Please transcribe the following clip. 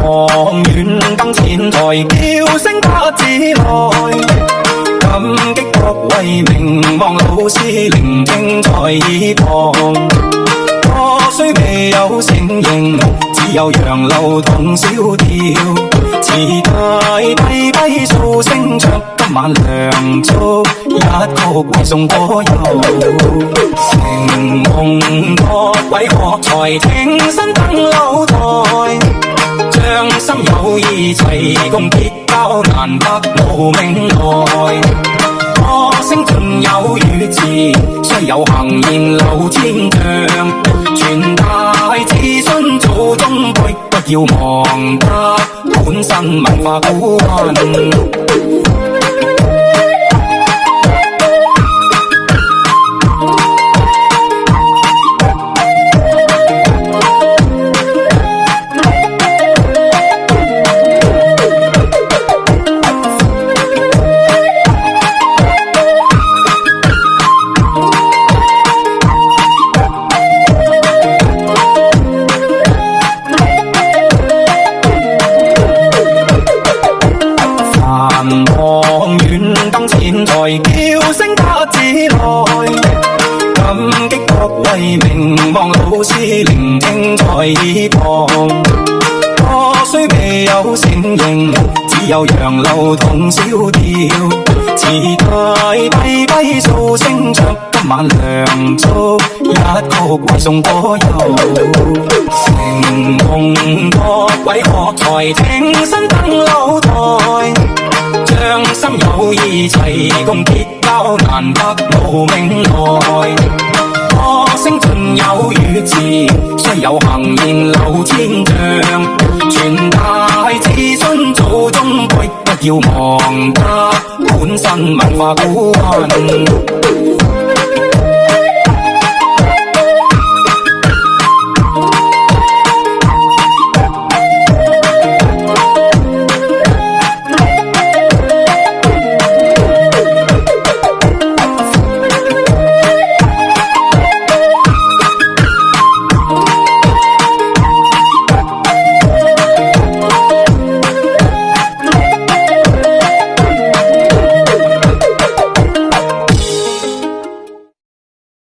望遠登前台，叫聲不止來。感激各位名望老師聆聽在耳旁，我雖未有承認，只有楊柳同小調，自帶低低數聲唱，今晚良足一曲為送歌友。承蒙各位學才挺身登樓台，將心有意齊共結交，難得無名來。歌聲盡有語字，雖有行言留千丈，傳大子孫祖宗輩，不要忘得本身文化古韻。望遠登前台，叫聲不止來。感激各位名望老師聆聽在耳旁，我雖未有承認，只有楊柳同小調，自帶低低數聲唱，今晚良足一曲為送歌友。承蒙各位學才挺身登樓台，將心有意齊共結交，難得無名來。歌聲盡有語字，雖有行言留千丈，傳大子孫祖宗輩，不要忘得本身文化古韻。